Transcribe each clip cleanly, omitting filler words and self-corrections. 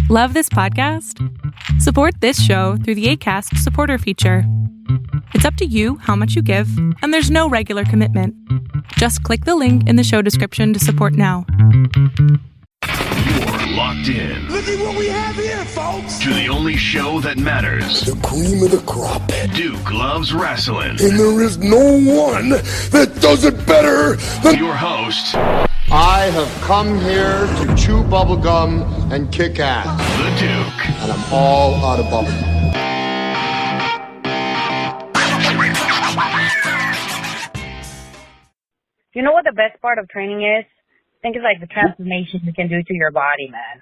Love this podcast? Support this show through the Acast supporter feature. It's up to you how much you give, and there's no regular commitment. Just click the link in the show description to support now. You're locked in. Look at what we have here, folks. To the only show that matters. The cream of the crop. Duke loves Rasslin. And there is no one that does it better than your host. I have come here to chew bubblegum and kick ass. The Duke. And I'm all out of bubblegum. You know what the best part of training is? I think it's like the transformation you can do to your body, man.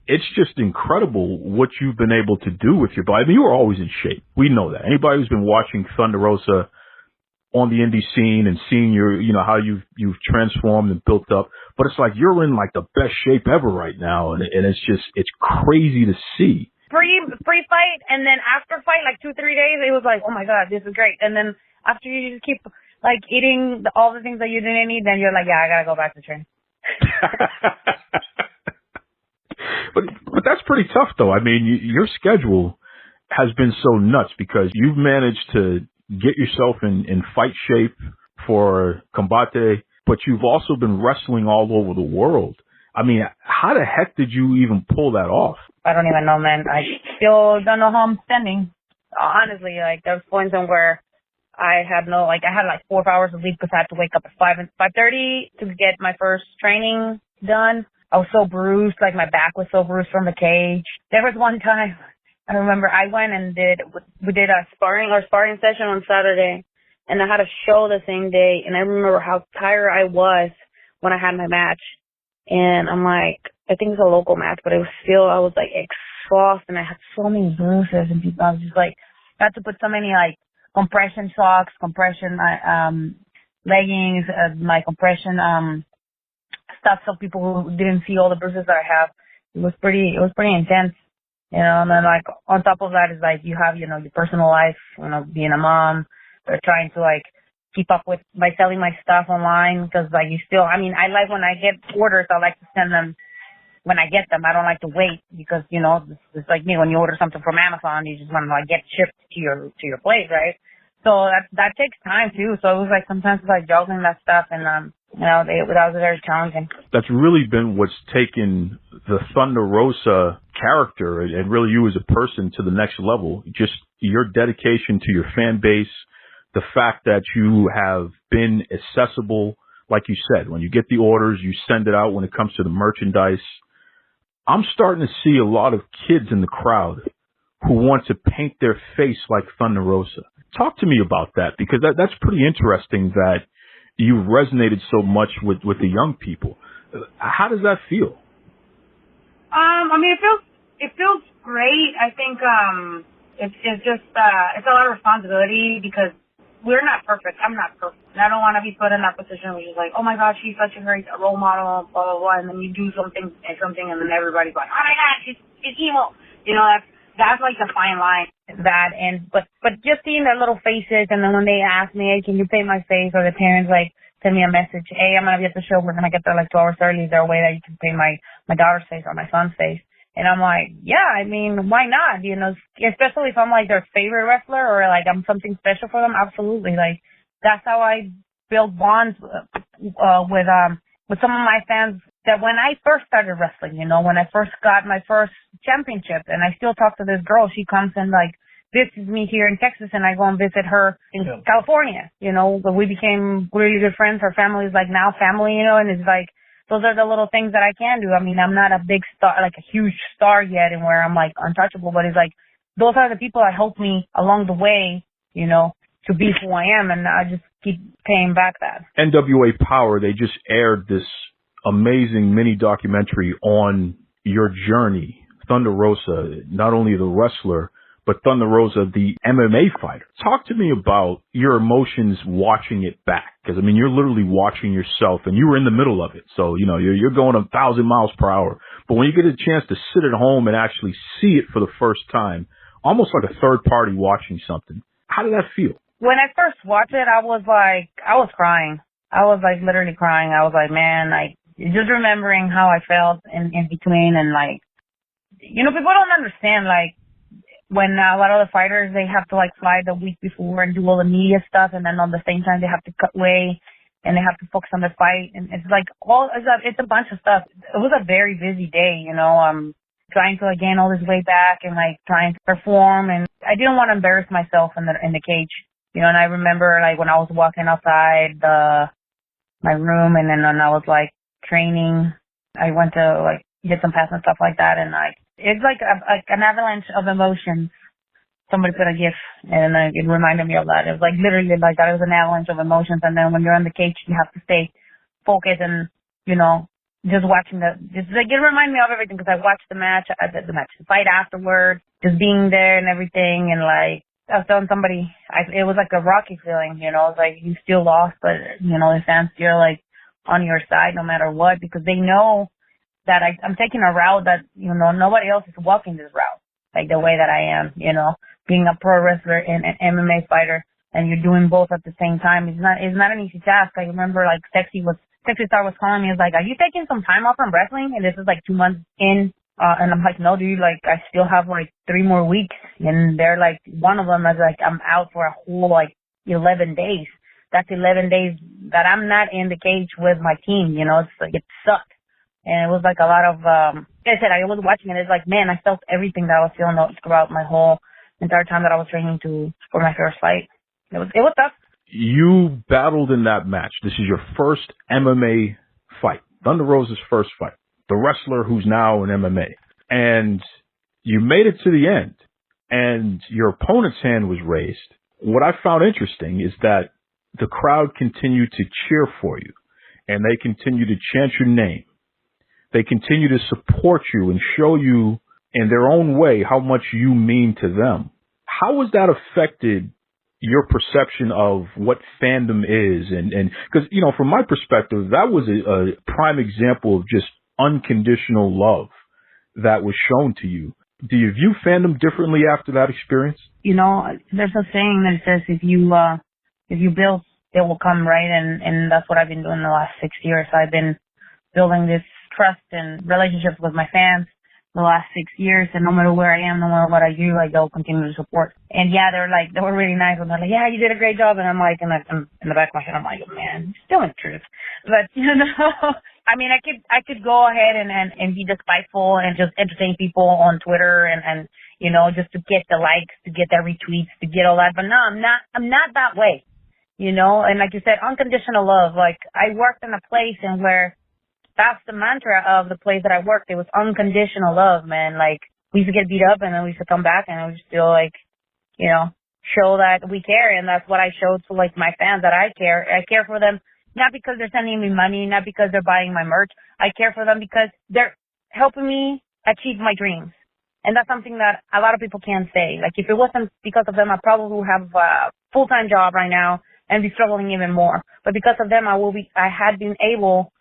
It's just incredible what you've been able to do with your body. I mean, you were always in shape. We know that. Anybody who's been watching Thunder Rosa on the indie scene and seeing how you've transformed and built up, but it's like you're in like the best shape ever right now, and it's crazy to see. Pre-fight, and then after fight, like 2-3 days, it was like, oh my God, this is great. And then after you just keep like eating all the things that you didn't eat, then you're like, yeah, I gotta go back to training. But that's pretty tough, though. I mean, your schedule has been so nuts because you've managed to get yourself in fight shape for Combate, but you've also been wrestling all over the world. I mean, how the heck did you even pull that off? I don't even know, man. I still don't know how I'm standing. Honestly, like, there's points in where I had 4 hours of sleep because I had to wake up at 5:30 to get my first training done. I was so bruised, like my back was so bruised from the cage. There was one time, I remember I went and we did a sparring session on Saturday, and I had a show the same day, and I remember how tired I was when I had my match. And I'm like, I think it's a local match, but I was like exhausted, and I had so many bruises, and I was just like, I had to put so many like compression socks, compression leggings, my compression stuff, so people who didn't see all the bruises that I have. It was pretty intense, and then like on top of that is like you have your personal life, being a mom, or trying to like keep up with by selling my stuff online, because like I like when I get orders, I like to send them when I get them. I don't like to wait because it's like me when you order something from Amazon, you just want to like get shipped to your place, right? So that takes time too. So it was like sometimes it's like juggling that stuff, and that was very challenging. That's really been what's taken the Thunder Rosa character and really you as a person to the next level. Just your dedication to your fan base, the fact that you have been accessible, like you said, when you get the orders, you send it out when it comes to the merchandise. I'm starting to see a lot of kids in the crowd who want to paint their face like Thunder Rosa. Talk to me about that, because that's pretty interesting that you resonated so much with the young people. How does that feel? I mean, it feels great. I think it's just it's a lot of responsibility because we're not perfect. I'm not perfect. And I don't want to be put in that position where you're like, oh my God, she's such a great role model, blah blah blah, and then you do something, and then everybody's like, oh my God, she's emo. That's like the fine line. But just seeing their little faces, and then when they ask me, hey, can you paint my face, or the parents like send me a message, hey, I'm gonna be at the show, we're gonna get there like 2 hours early, is there a way that you can paint my daughter's face or my son's face? And I'm like, yeah, I mean, why not? Especially if I'm like their favorite wrestler or like I'm something special for them. Absolutely. Like that's how I build bonds with some of my fans. That when I first started wrestling, when I first got my first championship, and I still talk to this girl, she comes and like visits me here in Texas, and I go and visit her in California. But we became really good friends. Her family is like now family, and it's like those are the little things that I can do. I mean, I'm not a big star, like a huge star yet, and where I'm like untouchable, but it's like those are the people that helped me along the way, to be who I am, and I just keep paying back that. NWA Power, they just aired this amazing mini documentary on your journey, Thunder Rosa, not only the wrestler, but Thunder Rosa, the MMA fighter. Talk to me about your emotions watching it back, because I mean, you're literally watching yourself, and you were in the middle of it. So you're going 1,000 miles per hour. But when you get a chance to sit at home and actually see it for the first time, almost like a third party watching something, how did that feel? When I first watched it, I was crying. I was like literally crying. I was like, man, like just remembering how I felt in between, and like people don't understand, like, when a lot of the fighters, they have to, like, fly the week before and do all the media stuff, and then on the same time they have to cut weight, and they have to focus on the fight, and it's like it's a bunch of stuff. It was a very busy day, trying to gain all this weight back and like trying to perform, and I didn't want to embarrass myself in the cage, and I remember like when I was walking outside my room, and then when I was like training, I went to like get some pads and stuff like that, and like it's like an avalanche of emotions. Somebody put a GIF, and it reminded me of that. It was like literally like that. It was an avalanche of emotions, and then when you're in the cage, you have to stay focused and just watching it reminded me of everything, because I watched the fight afterwards, just being there and everything, and like I was telling somebody, it was like a rocky feeling, it's like you still lost, but the fans still like on your side no matter what, because they know that I'm taking a route that nobody else is walking this route like the way that I am, being a pro wrestler and an MMA fighter, and you're doing both at the same time. It's not an easy task. I remember like Sexy Star was calling me. He was like, "Are you taking some time off from wrestling?" And this is like 2 months in. And I'm like, "No, dude, like I still have like 3 more weeks." And they're like, one of them is like, I'm out for a whole like 11 days. That's 11 days that I'm not in the cage with my team. It's like, it sucked. And it was like a lot of, like I said, I was watching it. It's like, man, I felt everything that I was feeling throughout my whole entire time that I was training for my first fight. It was tough. You battled in that match. This is your first MMA fight. Thunder Rosa's first fight. The wrestler who's now in MMA. And you made it to the end. And your opponent's hand was raised. What I found interesting is that the crowd continued to cheer for you. And they continue to chant your name. They continue to support you and show you in their own way how much you mean to them. How has that affected your perception of what fandom is? And because, from my perspective, that was a prime example of just unconditional love that was shown to you. Do you view fandom differently after that experience? There's a saying that says if you build, it will come, right? And that's what I've been doing the last 6 years. I've been building this trust and relationships with my fans the last 6 years, and no matter where I am, no matter what I do, like they'll continue to support. And yeah, they were really nice, and they're like, "Yeah, you did a great job." And I'm like, in the back of my head, I'm like, "Oh, man, still in the truth." But I mean, I could go ahead and be despiteful and just entertain people on Twitter and just to get the likes, to get the retweets, to get all that. But no, I'm not that way, And like you said, unconditional love. Like I worked in a place where that's the mantra of the place that I worked. It was unconditional love, man. Like we used to get beat up, and then we used to come back, and we still like, show that we care. And that's what I showed to like my fans, that I care. I care for them, not because they're sending me money, not because they're buying my merch. I care for them because they're helping me achieve my dreams. And that's something that a lot of people can't say. Like if it wasn't because of them, I probably would have a full-time job right now and be struggling even more. But because of them, I had been able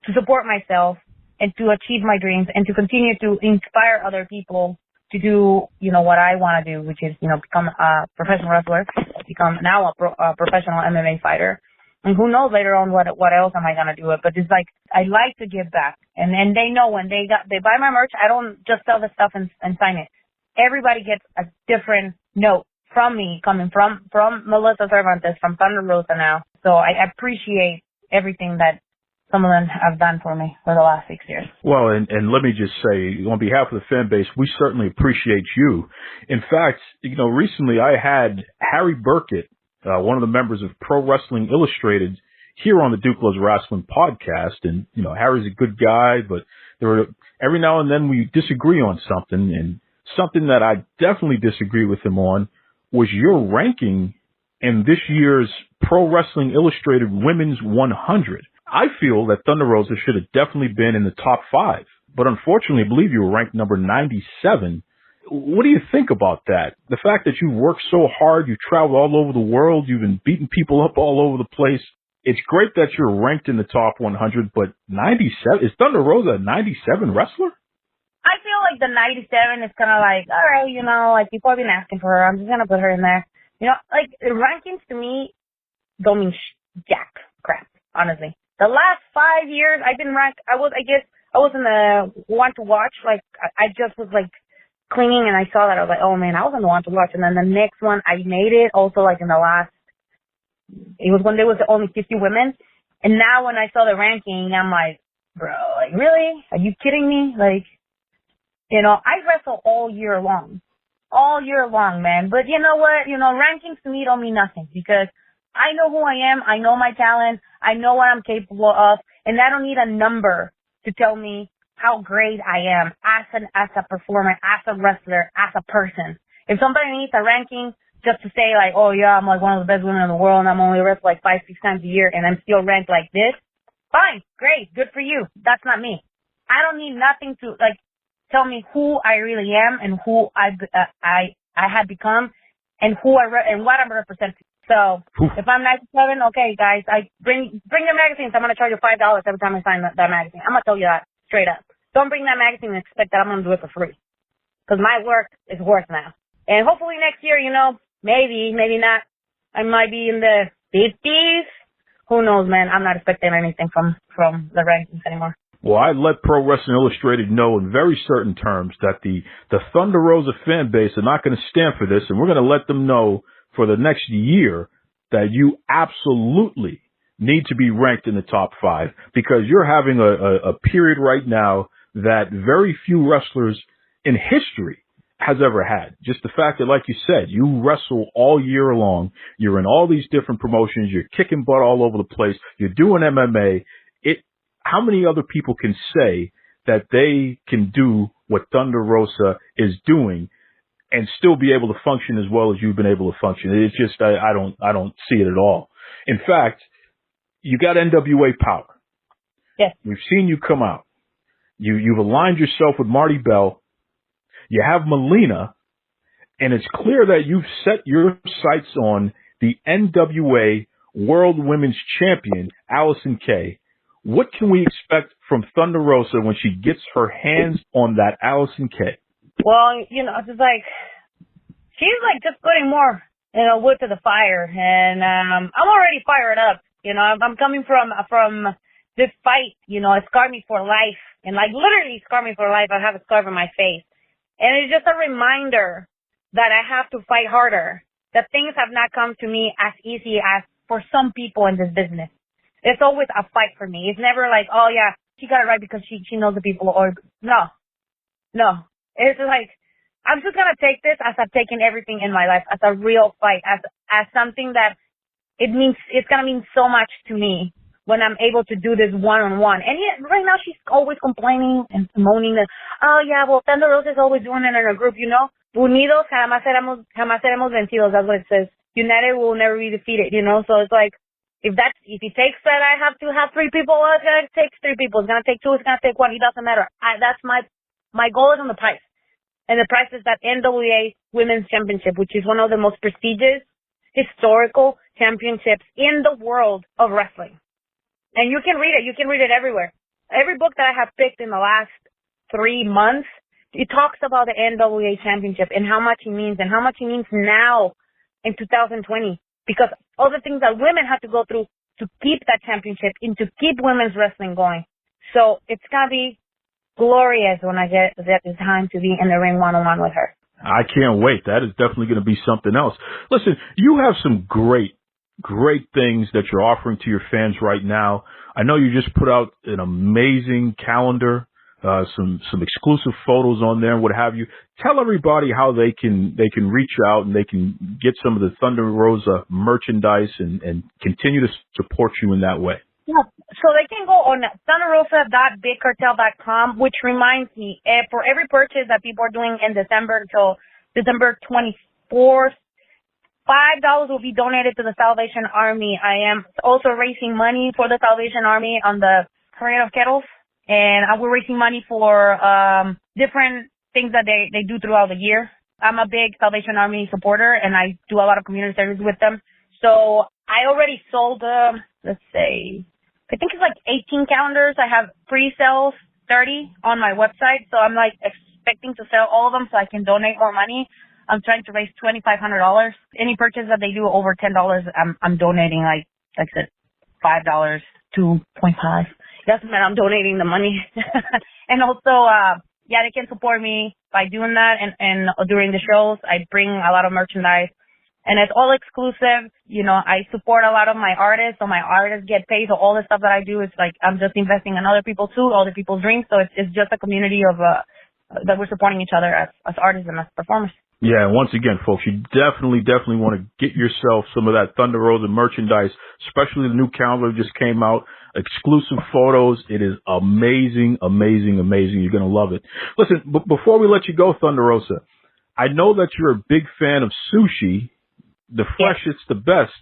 to support myself and to achieve my dreams and to continue to inspire other people to do, what I want to do, which is, become a professional wrestler, become now a professional MMA fighter. And who knows later on what else am I going to do it. But it's like, I like to give back. And they know when they buy my merch, I don't just sell the stuff and sign it. Everybody gets a different note from me, coming from Melissa Cervantes, from Thunder Rosa now. So I appreciate everything that some of them have done for me for the last 6 years. Well, and let me just say, on behalf of the fan base, we certainly appreciate you. In fact, recently I had Harry Burkett, one of the members of Pro Wrestling Illustrated, here on the Duke Loves Rasslin podcast. And, Harry's a good guy, but every now and then we disagree on something. And something that I definitely disagree with him on was your ranking in this year's Pro Wrestling Illustrated Women's 100. I feel that Thunder Rosa should have definitely been in the top 5, but unfortunately, I believe you were ranked number 97. What do you think about that? The fact that you worked so hard, you traveled all over the world, you've been beating people up all over the place. It's great that you're ranked in the top 100, but 97, is Thunder Rosa a 97 wrestler? I feel like the 97 is kind of like, all right, like people have been asking for her. I'm just going to put her in there. Like the rankings to me don't mean jack crap, honestly. The last 5 years I've been ranked, I was I wasn't the one to watch. Like, I just was, like, cleaning, and I saw that. I was like, oh, man, I wasn't the one to watch. And then the next one, I made it also, like, in the last, it was when there was only 50 women. And now when I saw the ranking, I'm like, bro, like, really? Are you kidding me? Like, you know, I wrestle all year long. All year long, man. But you know what? You know, rankings to me don't mean nothing because I know who I am. I know my talent. I know what I'm capable of. And I don't need a number to tell me how great I am as a performer, as a wrestler, as a person. If somebody needs a ranking just to say like, oh yeah, I'm like one of the best women in the world and I'm only wrestled like 5-6 times a year and I'm still ranked like this, fine, great, good for you. That's not me. I don't need nothing to like tell me who I really am and who I have become and and what I'm representing. So if I'm 97, okay, guys, I bring the magazines. I'm gonna charge you $5 every time I sign that magazine. I'm gonna tell you that straight up. Don't bring that magazine and expect that I'm gonna do it for free, because my work is worth now. And hopefully next year, you know, maybe not. I might be in the 50s. Who knows, man? I'm not expecting anything from the rankings anymore. Well, I let Pro Wrestling Illustrated know in very certain terms that the Thunder Rosa fan base are not going to stand for this, and we're going to let them know for the next year that you absolutely need to be ranked in the top 5 because you're having a period right now that very few wrestlers in history has ever had. Just the fact that, like you said, you wrestle all year long. You're in all these different promotions. You're kicking butt all over the place. You're doing MMA. How many other people can say that they can do what Thunder Rosa is doing and still be able to function as well as you've been able to function? It's just, I don't see it at all. In fact, you got NWA power. Yes. We've seen you come out. You've aligned yourself with Marty Bell. You have Melina, and it's clear that you've set your sights on the NWA World Women's Champion, Allison Kay. What can we expect from Thunder Rosa when she gets her hands on that Allison Kay? Well, you know, it's like, she's like just putting more, you know, wood to the fire. And I'm already fired up. You know, I'm coming from this fight, you know, it scarred me for life. And like literally scarred me for life. I have a scar on my face. And it's just a reminder that I have to fight harder. That things have not come to me as easy as for some people in this business. It's always a fight for me. It's never like, oh yeah, she got it right because she knows the people, or no. It's like, I'm just going to take this as I've taken everything in my life, as a real fight, as something that it's going to mean so much to me when I'm able to do this one-on-one. And yet, right now she's always complaining and moaning that, oh yeah, well, Thunder Rosa is always doing it in a group, you know? Unidos jamás seremos vencidos, that's what it says. United will never be defeated, you know? So it's like, if it takes that I have to have 3 people, well, it's going to take 3 people. It's going to take 2, it's going to take 1. It doesn't matter. That's my goal is on the price. And the price is that NWA Women's Championship, which is one of the most prestigious historical championships in the world of wrestling. And you can read it. You can read it everywhere. Every book that I have picked in the last 3 months, it talks about the NWA Championship and how much it means and how much it means now in 2020. Because all the things that women have to go through to keep that championship and to keep women's wrestling going. So it's going to be glorious when I get the time to be in the ring one-on-one with her. I can't wait. That is definitely going to be something else. Listen, you have some great things that you're offering to your fans right now. I know you just put out an amazing calendar, some exclusive photos on there and what have you. Tell everybody how they can reach out and they can get some of the Thunder Rosa merchandise and continue to support you in that way. Yeah, so they can go on thunderrosa.bigcartel.com, which reminds me, for every purchase that people are doing in December till December 24th, $5 will be donated to the Salvation Army. I am also raising money for the Salvation Army on the Parade of Kettles, and we're raising money for different things that they do throughout the year. I'm a big Salvation Army supporter, and I do a lot of community service with them. So I already sold, let's say, I think it's like 18 calendars. I have pre-sales 30 on my website, so I'm like expecting to sell all of them so I can donate more money. I'm trying to raise $2,500. Any purchase that they do over $10, I'm donating like I said, $5, 2.5. doesn't matter. I'm donating the money. And also, they can support me by doing that. And during the shows, I bring a lot of merchandise. And it's all exclusive. I support a lot of my artists, so my artists get paid. So all the stuff that I do is like I'm just investing in other people too, other people's dreams. So it's just a community of that we're supporting each other as artists and as performers. Yeah, and once again, folks, you definitely want to get yourself some of that Thunder Rosa merchandise, especially the new calendar that just came out. Exclusive photos. It is amazing. You're going to love it. Listen, before we let you go, Thunder Rosa, I know that you're a big fan of sushi. The freshest, the best.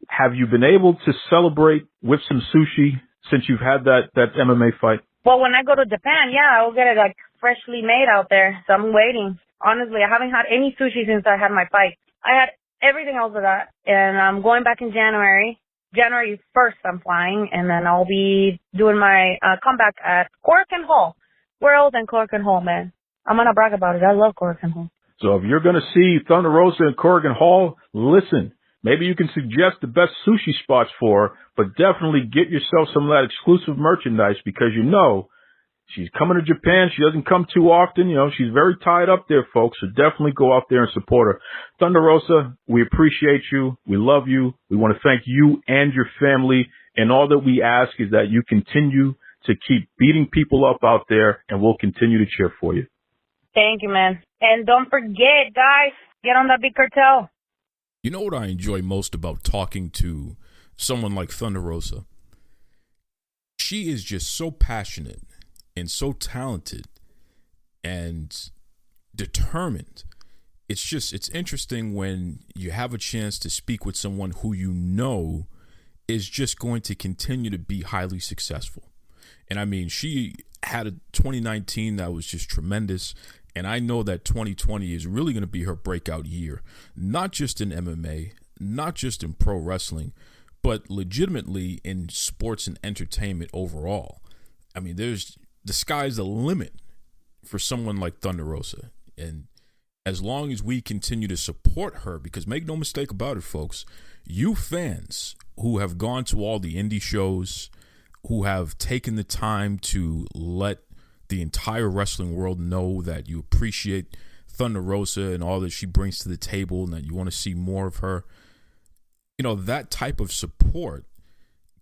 Have you been able to celebrate with some sushi since you've had that MMA fight? Well, when I go to Japan, I will get it like freshly made out there. So I'm waiting. Honestly, I haven't had any sushi since I had my fight. I had everything else of that, and I'm going back in January. January 1st, I'm flying, and then I'll be doing my comeback at Corrigan Hall. Where else than Corrigan Hall, man? I'm going to brag about it. I love Corrigan Hall. So if you're going to see Thunder Rosa in Corrigan Hall, listen, maybe you can suggest the best sushi spots for her, but definitely get yourself some of that exclusive merchandise because she's coming to Japan. She doesn't come too often. She's very tied up there, folks. So definitely go out there and support her. Thunder Rosa, we appreciate you. We love you. We want to thank you and your family. And all that we ask is that you continue to keep beating people up out there, and we'll continue to cheer for you. Thank you, man. And don't forget, guys, get on that big cartel. You know what I enjoy most about talking to someone like Thunder Rosa? She is just so passionate and so talented and determined. It's interesting when you have a chance to speak with someone who is just going to continue to be highly successful. And I mean, she had a 2019 that was just tremendous. And I know that 2020 is really going to be her breakout year, not just in MMA, not just in pro wrestling, but legitimately in sports and entertainment overall. I mean, the sky's the limit for someone like Thunder Rosa. And as long as we continue to support her, because make no mistake about it, folks, you fans who have gone to all the indie shows, who have taken the time to let the entire wrestling world know that you appreciate Thunder Rosa and all that she brings to the table and that you want to see more of her. That type of support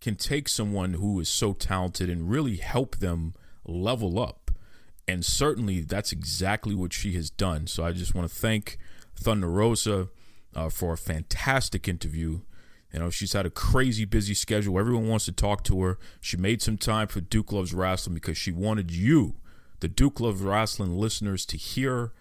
can take someone who is so talented and really help them level up. And certainly that's exactly what she has done. So I just want to thank Thunder Rosa for a fantastic interview. She's had a crazy busy schedule. Everyone wants to talk to her. She made some time for Duke Loves Rasslin because she wanted you, the Duke Loves Rasslin listeners, to hear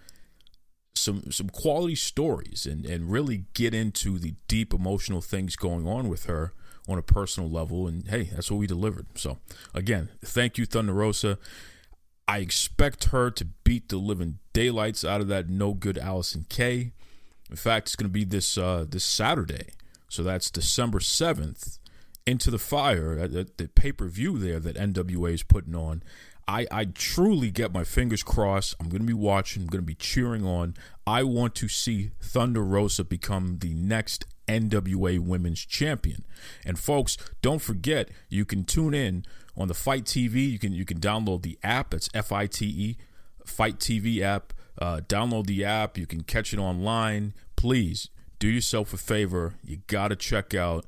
some quality stories and really get into the deep emotional things going on with her on a personal level. And hey, that's what we delivered. So again, thank you, Thunder Rosa. I expect her to beat the living daylights out of that no good Allison Kay. In fact, it's going to be this Saturday. So that's December 7th, Into the Fire, the pay-per-view there that NWA is putting on. I truly get my fingers crossed. I'm going to be watching. I'm going to be cheering on. I want to see Thunder Rosa become the next NWA Women's Champion. And folks, don't forget, you can tune in on the Fight TV. You can download the app. It's FITE, Fight TV app. Download the app. You can catch it online. Please do yourself a favor. You got to check out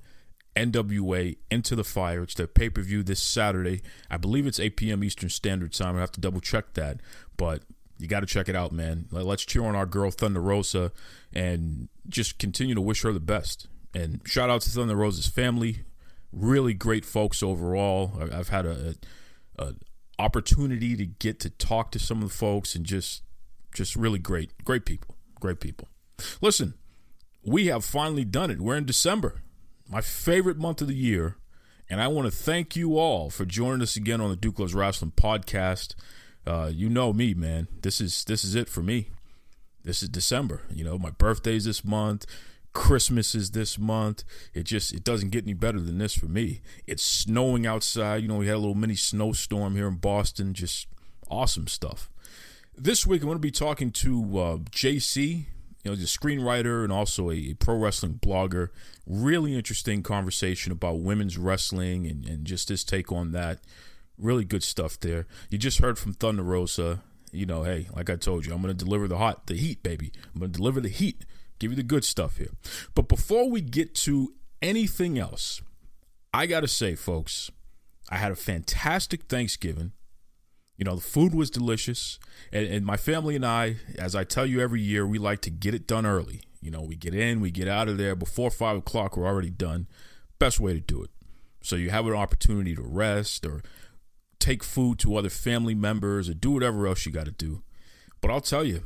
NWA Into the Fire. It's their pay-per-view this Saturday. I believe it's 8 p.m. Eastern Standard Time. I have to double check that, but you got to check it out, man. Let's cheer on our girl Thunder Rosa and just continue to wish her the best. And shout out to Thunder Rosa's family. Really great folks overall. I've had a opportunity to get to talk to some of the folks and just really great people. Listen, we have finally done it. We're in December, my favorite month of the year, and I want to thank you all for joining us again on the Duke Loves Rasslin podcast. You know me, man. This is it for me. This is December. My birthday's this month. Christmas is this month. It doesn't get any better than this for me. It's snowing outside. We had a little mini snowstorm here in Boston. Just awesome stuff. This week, I'm going to be talking to JC, the screenwriter and also a pro wrestling blogger. Really interesting conversation about women's wrestling and just his take on that. Really good stuff there. You just heard from Thunder Rosa. You know, hey, like I told you, I'm going to deliver the heat, baby. I'm going to deliver the heat. Give you the good stuff here. But before we get to anything else, I got to say, folks, I had a fantastic Thanksgiving. You know, the food was delicious. And my family and I, as I tell you every year, we like to get it done early. You know, we get in, we get out of there. Before 5 o'clock, we're already done. Best way to do it. So you have an opportunity to rest or take food to other family members or do whatever else you got to do. But I'll tell you,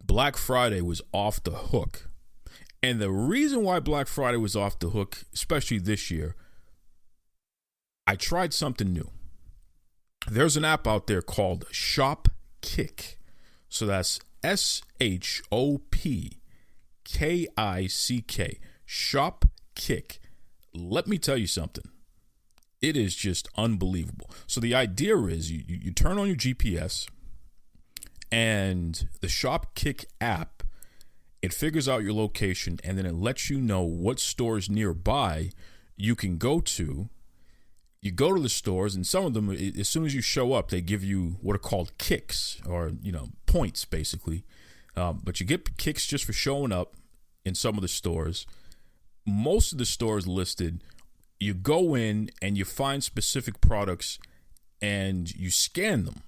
Black Friday was off the hook. And the reason why Black Friday was off the hook, especially this year, I tried something new. There's an app out there called Shopkick. So that's ShopKick. Shopkick. Let me tell you something. It is just unbelievable. So the idea is you turn on your GPS, and the Shopkick app, it figures out your location, and then it lets you know what stores nearby you can go to. You go to the stores, and some of them, as soon as you show up, they give you what are called kicks, or, you know, points, basically. But you get kicks just for showing up in some of the stores. Most of the stores listed, you go in and you find specific products and you scan them.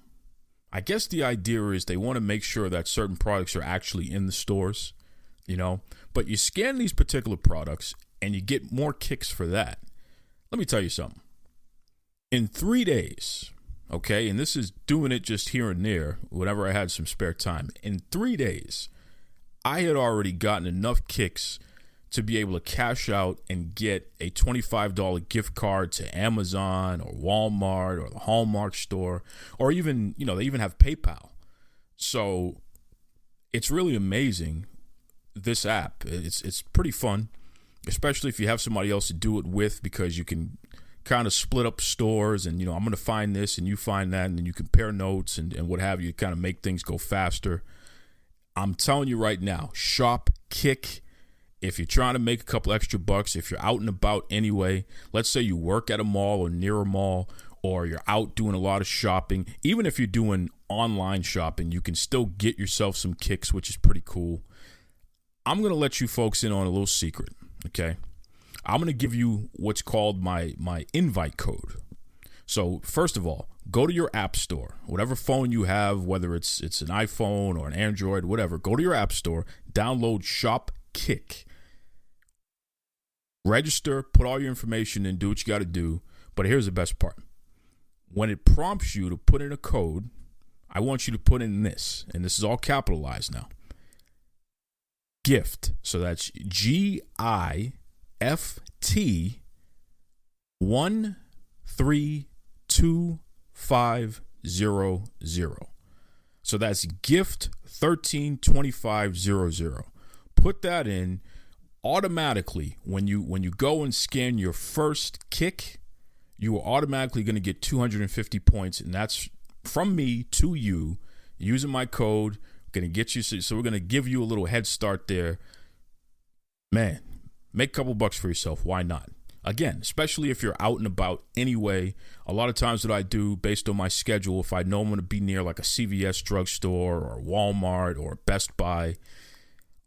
I guess the idea is they want to make sure that certain products are actually in the stores, you know. But you scan these particular products and you get more kicks for that. Let me tell you something. In 3 days, okay, and this is doing it just here and there, whenever I had some spare time. In 3 days, I had already gotten enough kicks to be able to cash out and get a $25 gift card to Amazon or Walmart or the Hallmark store, or even, you know, they even have PayPal. So it's really amazing, this app. It's pretty fun, especially if you have somebody else to do it with, because you can kind of split up stores and, you know, I'm going to find this and you find that, and then you compare notes and what have you, kind of make things go faster. I'm telling you right now, Shopkick. If you're trying to make a couple extra bucks, if you're out and about anyway, let's say you work at a mall or near a mall, or you're out doing a lot of shopping, even if you're doing online shopping, you can still get yourself some kicks, which is pretty cool. I'm going to let you folks in on a little secret, okay? I'm going to give you what's called my invite code. So first of all, go to your app store, whatever phone you have, whether it's an iPhone or an Android, whatever, go to your app store, download Shopkick. Register, put all your information in, do what you got to do. But here's the best part. When it prompts you to put in a code, I want you to put in this, and this is all capitalized now. GIFT. So that's GIFT 132500. So that's GIFT 132500. Put that in. Automatically, when you go and scan your first kick, you are automatically going to get 250 points, and that's from me to you using my code. Going to get you, so we're going to give you a little head start there. Man, make a couple bucks for yourself. Why not? Again, especially if you're out and about anyway. A lot of times what I do based on my schedule, if I know I'm going to be near like a CVS drugstore or Walmart or Best Buy,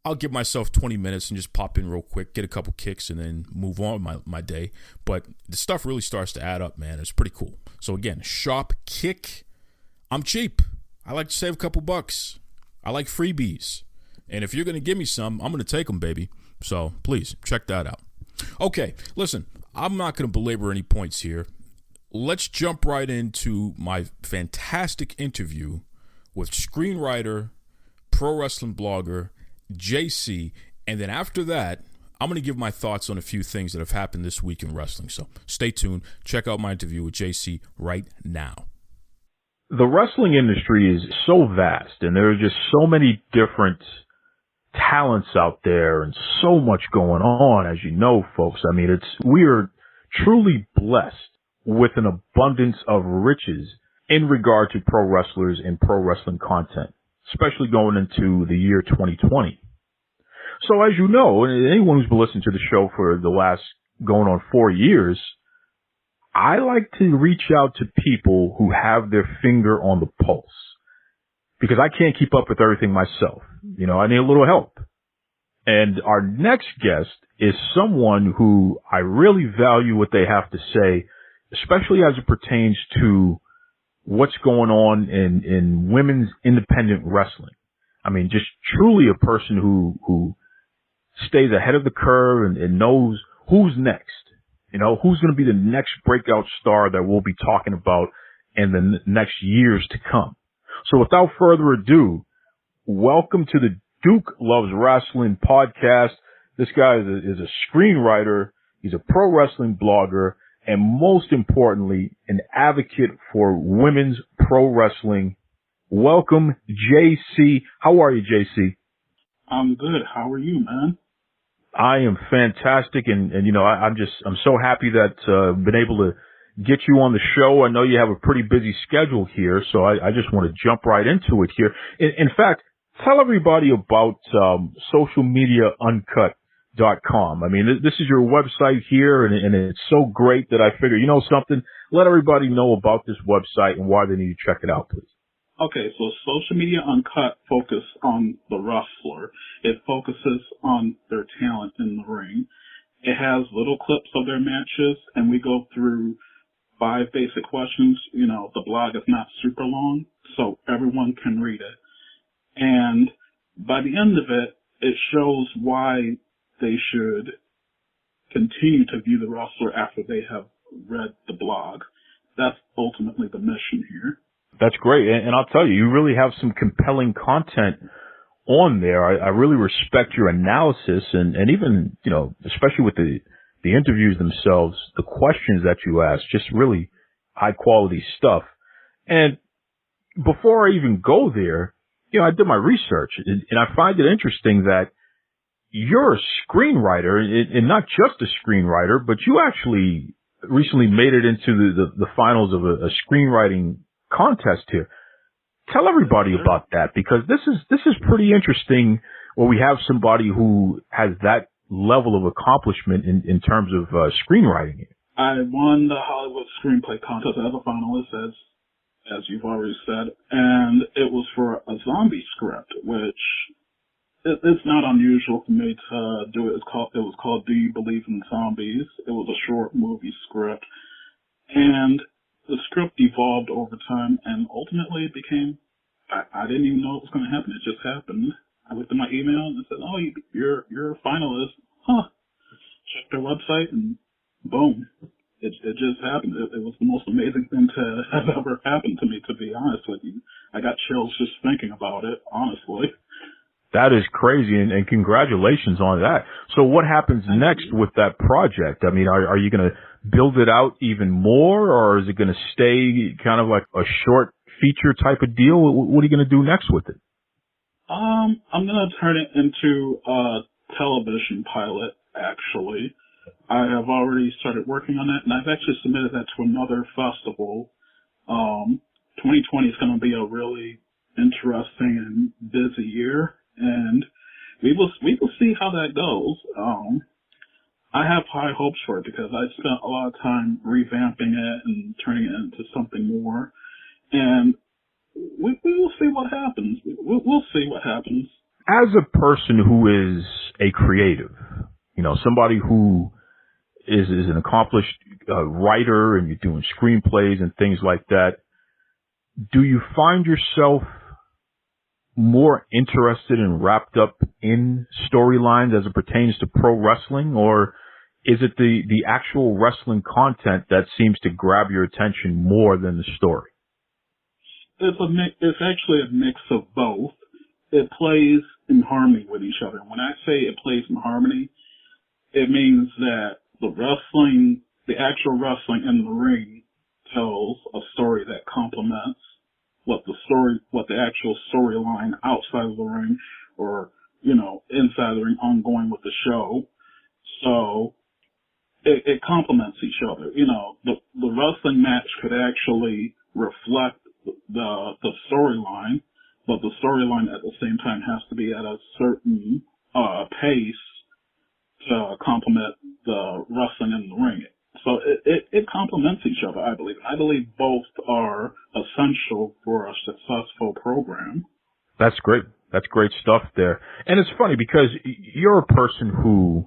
I'll give myself 20 minutes and just pop in real quick, get a couple kicks, and then move on my day. But the stuff really starts to add up, man. It's pretty cool. So again, Shopkick. I'm cheap. I like to save a couple bucks. I like freebies. And if you're going to give me some, I'm going to take them, baby. So please, check that out. Okay, listen, I'm not going to belabor any points here. Let's jump right into my fantastic interview with screenwriter, pro wrestling blogger, JC, and then after that, I'm going to give my thoughts on a few things that have happened this week in wrestling. So stay tuned. Check out my interview with JC right now. The wrestling industry is so vast, and there are just so many different talents out there and so much going on, as you know, folks. I mean, we are truly blessed with an abundance of riches in regard to pro wrestlers and pro wrestling content, especially going into the year 2020. So as you know, and anyone who's been listening to the show for the last going on 4 years, I like to reach out to people who have their finger on the pulse because I can't keep up with everything myself. You know, I need a little help. And our next guest is someone who I really value what they have to say, especially as it pertains to what's going on in women's independent wrestling. I mean, just truly a person who stays ahead of the curve and knows who's next. You know, who's going to be the next breakout star that we'll be talking about in the next years to come. So without further ado, welcome to the Duke Loves Rasslin podcast. This guy is a screenwriter. He's a pro wrestling blogger. And most importantly, an advocate for women's pro wrestling. Welcome, JC. How are you, JC? I'm good. How are you, man? I am fantastic, and you know, I'm so happy that I've been able to get you on the show. I know you have a pretty busy schedule here, so I just want to jump right into it here. In fact, tell everybody about socialmediauncut.com. I mean, this is your website here, and it's so great that I figure, you know something, let everybody know about this website and why they need to check it out, please. Okay, so Social Media Uncut focus on the wrestler. It focuses on their talent in the ring. It has little clips of their matches, and we go through 5 basic questions. You know, the blog is not super long, so everyone can read it. And by the end of it, it shows why they should continue to view the wrestler after they have read the blog. That's ultimately the mission here. That's great. And I'll tell you, you really have some compelling content on there. I really respect your analysis and even, you know, especially with the interviews themselves, the questions that you ask, just really high quality stuff. And before I even go there, you know, I did my research and I find it interesting that you're a screenwriter and not just a screenwriter, but you actually recently made it into the finals of a screenwriting contest here. Tell everybody about that, because this is pretty interesting where we have somebody who has that level of accomplishment in terms of screenwriting. I won the Hollywood Screenplay Contest as a finalist, as you've already said, and it was for a zombie script, which it's not unusual for me to do it. It was called Do You Believe in Zombies? It was a short movie script, and the script evolved over time, and ultimately it became, I didn't even know it was going to happen. It just happened. I looked at my email and it said, oh, you're a finalist. Huh. Checked their website and boom. It just happened. It was the most amazing thing to have ever happened to me, to be honest with you. I got chills just thinking about it, honestly. That is crazy, and congratulations on that. So what happens next with that project? I mean, are you going to build it out even more, or is it going to stay kind of like a short feature type of deal? What are you going to do next with it? I'm going to turn it into a television pilot, actually. I have already started working on that, and I've actually submitted that to another festival. 2020 is going to be a really interesting and busy year, and we will see how that goes. I have high hopes for it because I spent a lot of time revamping it and turning it into something more, and we will see what happens. We'll see what happens. As a person who is a creative, you know, somebody who is an accomplished writer and you're doing screenplays and things like that, do you find yourself more interested and wrapped up in storylines as it pertains to pro wrestling, or is it the actual wrestling content that seems to grab your attention more than the story? It's actually a mix of both. It plays in harmony with each other. When I say it plays in harmony, it means that the actual wrestling in the ring tells a story that complements what the actual storyline outside of the ring, or, you know, inside the ring, ongoing with the show. So it complements each other. You know, the wrestling match could actually reflect the storyline, but the storyline at the same time has to be at a certain pace to complement the wrestling in the ring. So it complements each other, I believe. I believe both are essential for a successful program. That's great. That's great stuff there. And it's funny because you're a person who,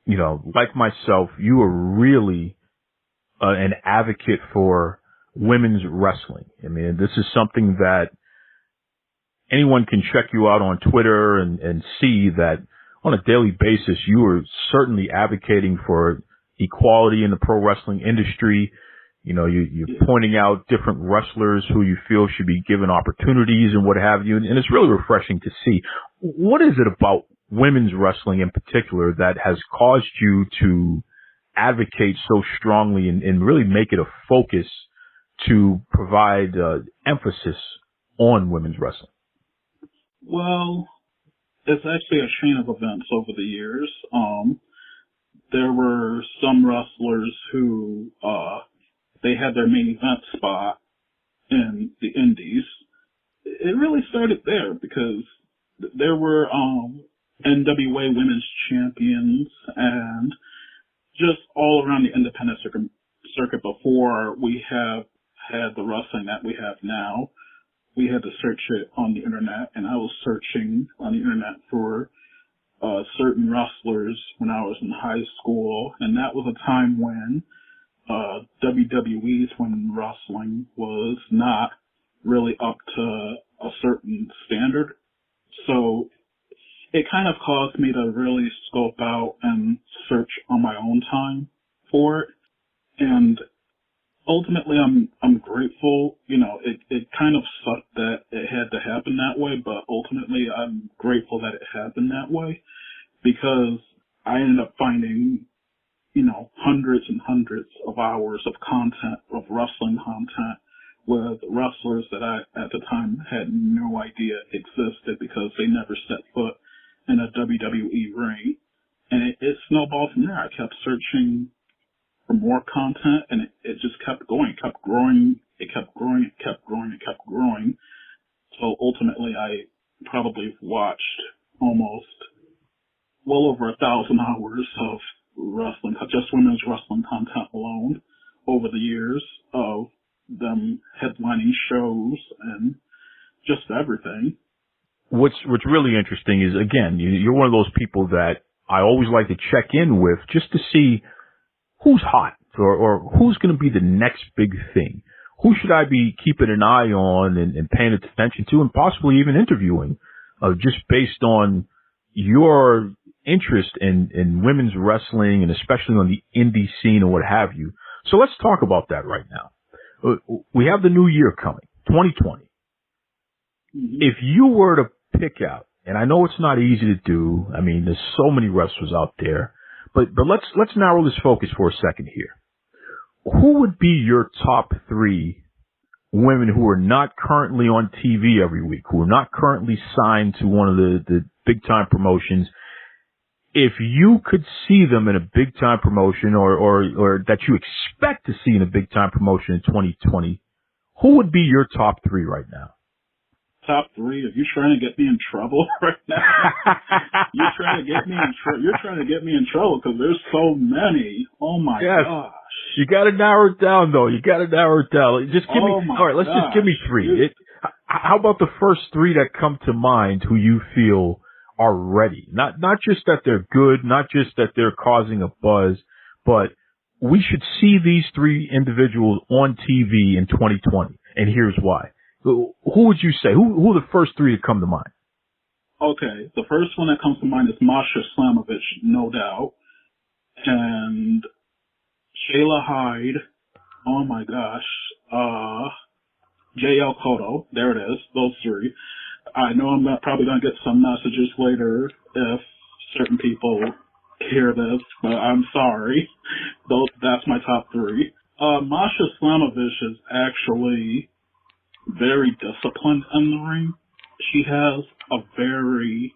you know, like myself, you are really an advocate for women's wrestling. I mean, this is something that anyone can check you out on Twitter and see that on a daily basis, you are certainly advocating for equality in the pro wrestling industry. You know, you're pointing out different wrestlers who you feel should be given opportunities and what have you. And it's really refreshing to see. What is it about women's wrestling in particular that has caused you to advocate so strongly and really make it a focus to provide emphasis on women's wrestling? Well, it's actually a chain of events over the years. There were some wrestlers who they had their main event spot in the Indies. It really started there because there were NWA women's champions and just all around the independent circuit before we have had the wrestling that we have now. We had to search it on the internet, and I was searching on the internet for certain wrestlers when I was in high school, and that was a time when WWE's women's wrestling was not really up to a certain standard. So it kind of caused me to really scope out and search on my own time for it. And ultimately, I'm grateful. You know, it kind of sucked that it had to happen that way, but ultimately I'm grateful that it happened that way because I ended up finding, you know, hundreds and hundreds of hours of content, of wrestling content with wrestlers that I, at the time, had no idea existed because they never set foot in a WWE ring. And it snowballed from there. I kept searching for more content, and it just kept going, kept growing. It kept growing, it kept growing, it kept growing. So ultimately, I probably watched almost well over 1,000 hours of wrestling, just women's wrestling content alone over the years of them headlining shows and just everything. What's really interesting is, again, you're one of those people that I always like to check in with just to see who's hot or who's going to be the next big thing. Who should I be keeping an eye on and paying attention to and possibly even interviewing just based on your interest in women's wrestling and especially on the indie scene and what have you. So let's talk about that right now. We have the new year coming, 2020. Mm-hmm. If you were to pick out, and I know it's not easy to do, I mean, there's so many wrestlers out there, but let's narrow this focus for a second here. Who would be your top 3 women who are not currently on TV every week, who are not currently signed to one of the big time promotions? If you could see them in a big time promotion or that you expect to see in a big time promotion in 2020, who would be your top 3 right now? Top 3? Are you trying to get me in trouble right now? You're trying to get me in trouble because there's so many. Oh my gosh. You got to narrow it down though. You got to narrow it down. Just give me. All right, let's just give me 3. How about the first 3 that come to mind who you feel are ready? Not just that they're good, not just that they're causing a buzz, but we should see these 3 individuals on TV in 2020. And here's why. Who would you say? Who are the first 3 that come to mind? Okay, the first one that comes to mind is Masha Slamovich, no doubt. And Shayla Hyde, oh my gosh, JL Cotto, there it is, those 3. I know I'm probably going to get some messages later if certain people hear this, but I'm sorry. That's my top 3. Masha Slamovich is actually very disciplined in the ring. She has a very,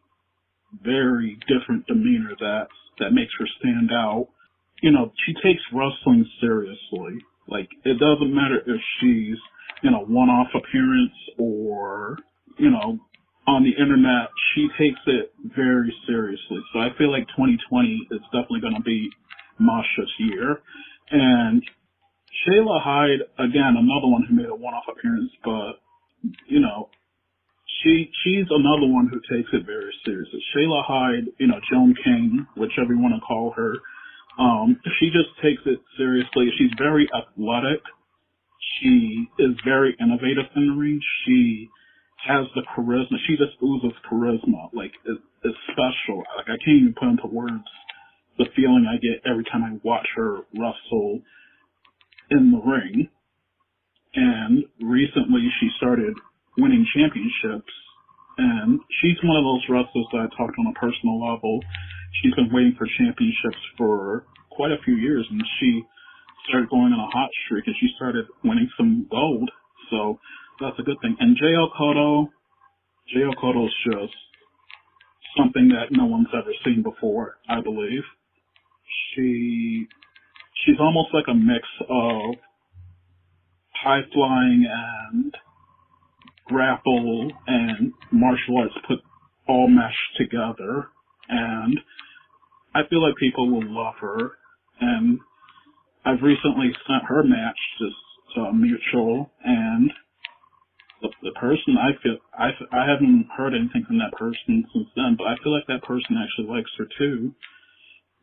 very different demeanor that makes her stand out. You know, she takes wrestling seriously. Like, it doesn't matter if she's in a one-off appearance or, you know, on the internet, she takes it very seriously. So I feel like 2020 is definitely going to be Masha's year. And Shayla Hyde, again, another one who made a one-off appearance, but, you know, she's another one who takes it very seriously. Shayla Hyde, you know, Joan King, whichever you want to call her, she just takes it seriously. She's very athletic. She is very innovative in the ring. She has the charisma. She just oozes charisma. Like, it's special. Like, I can't even put into words the feeling I get every time I watch her wrestle in the ring. And recently she started winning championships, and she's one of those wrestlers that I talked on a personal level. She's been waiting for championships for quite a few years, and she started going on a hot streak, and she started winning some gold. So that's a good thing. And JL Cotto's just something that no one's ever seen before, I believe. She's almost like a mix of high flying and grapple and martial arts put all meshed together, and I feel like people will love her. And I've recently sent her match to a mutual, and the person I haven't heard anything from that person since then, but I feel like that person actually likes her too,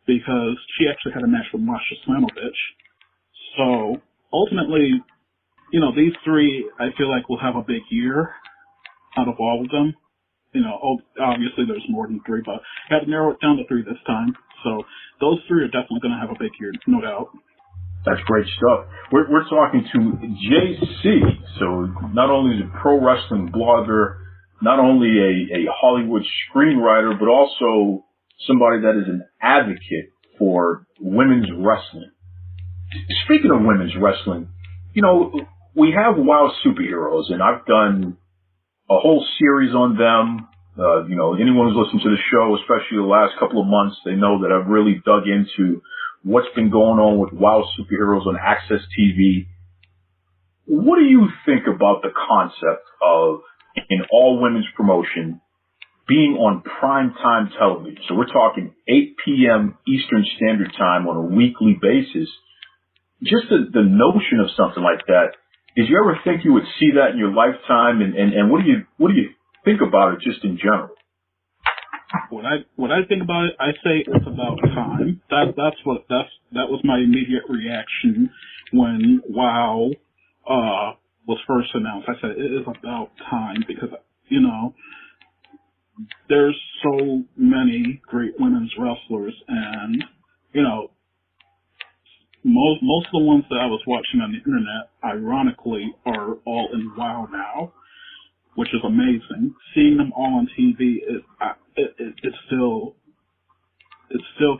because she actually had a match with Masha Slamovich. So ultimately, you know, these three I feel like will have a big year out of all of them. You know, obviously there's more than three, but I had to narrow it down to three this time. So those three are definitely going to have a big year, no doubt. That's great stuff. We're talking to JC. So not only is a pro wrestling blogger, not only a Hollywood screenwriter, but also somebody that is an advocate for women's wrestling. Speaking of women's wrestling, you know, we have WoW superheroes, and I've done a whole series on them. You know, anyone who's listened to the show, especially the last couple of months, they know that I've really dug into what's been going on with WoW superheroes on Access TV. What do you think about the concept of an all-women's promotion being on primetime television? So we're talking 8 p.m. Eastern Standard Time on a weekly basis. Just the notion of something like that, did you ever think you would see that in your lifetime? And what do you think about it just in general? When I think about it, I say it's about time. That was my immediate reaction when WoW was first announced. I said it is about time, because, you know, there's so many great women's wrestlers, and, you know, most of the ones that I was watching on the internet, ironically, are all in WoW now, which is amazing. Seeing them all on TV, it still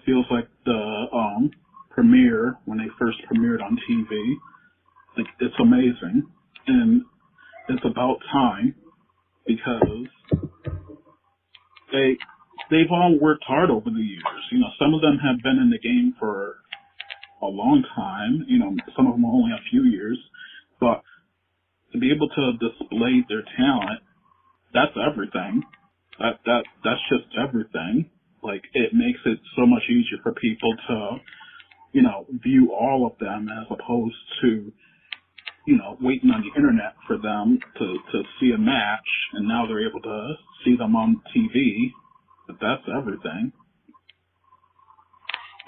feels like the premiere when they first premiered on TV. Like, it's amazing, and it's about time, because they've all worked hard over the years. You know, some of them have been in the game for a long time. You know, some of them only a few years, but to be able to display their talent, that's everything. That's just everything. Like, it makes it so much easier for people to, you know, view all of them, as opposed to, you know, waiting on the internet for them to see a match, and now they're able to see them on TV. But that's everything.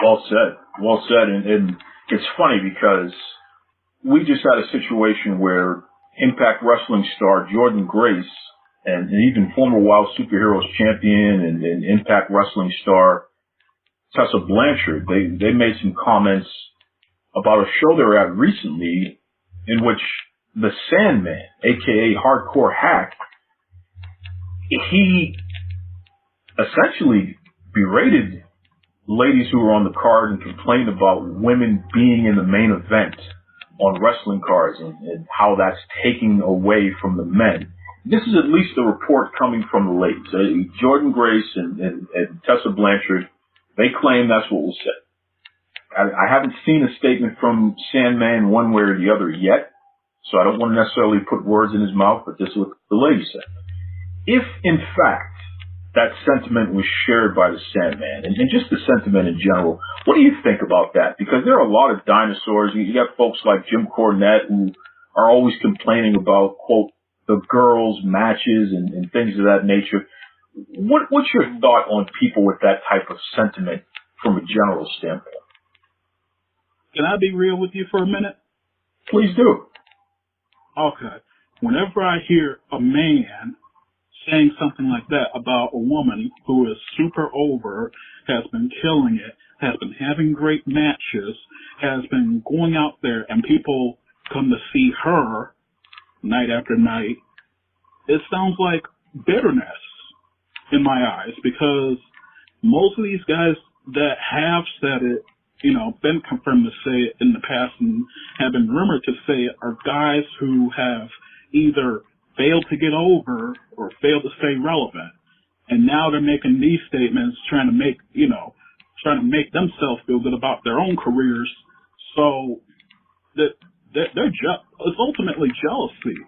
Well said. Well said. And it's funny because we just had a situation where Impact Wrestling star Jordan Grace and even former WoW Superheroes champion and Impact Wrestling star Tessa Blanchard, they made some comments about a show they were at recently in which the Sandman, a.k.a. Hardcore Hack, he essentially berated ladies who were on the card and complained about women being in the main event on wrestling cards and how that's taking away from the men. This is at least a report coming from the ladies. Jordan Grace and Tessa Blanchard, they claim that's what was said. I haven't seen a statement from Sandman one way or the other yet, so I don't want to necessarily put words in his mouth, but this is what the lady said. If, in fact, that sentiment was shared by the Sandman, and just the sentiment in general. What do you think about that? Because there are a lot of dinosaurs. You got folks like Jim Cornette who are always complaining about, quote, the girls' matches and things of that nature. What's your thought on people with that type of sentiment from a general standpoint? Can I be real with you for a minute? Please do. Okay. Whenever I hear a man saying something like that about a woman who is super over, has been killing it, has been having great matches, has been going out there and people come to see her night after night, it sounds like bitterness in my eyes, because most of these guys that have said it, been confirmed to say it in the past and have been rumored to say it, are guys who have either failed to get over or failed to stay relevant. And now they're making these statements trying to make themselves feel good about their own careers. So that it's ultimately jealousy.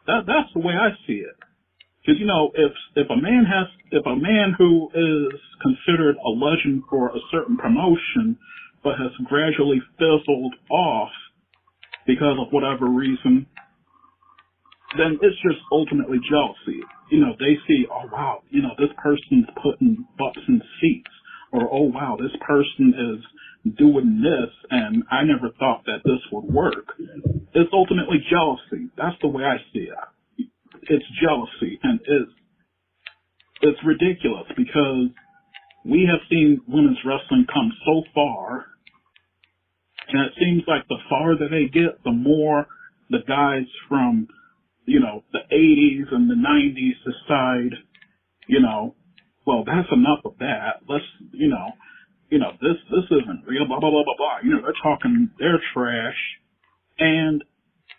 That's the way I see it. Because, if a man who is considered a legend for a certain promotion but has gradually fizzled off because of whatever reason, then it's just ultimately jealousy. They see, oh wow, this person's putting butts in seats, or oh wow, this person is doing this and I never thought that this would work. It's ultimately jealousy. That's the way I see it. It's jealousy, and it's ridiculous because we have seen women's wrestling come so far, and it seems like the farther they get, the more the guys from, the 80s and the 90s decide, well, that's enough of that. Let's, this isn't real, blah, blah, blah, blah, blah. They're talking their trash, and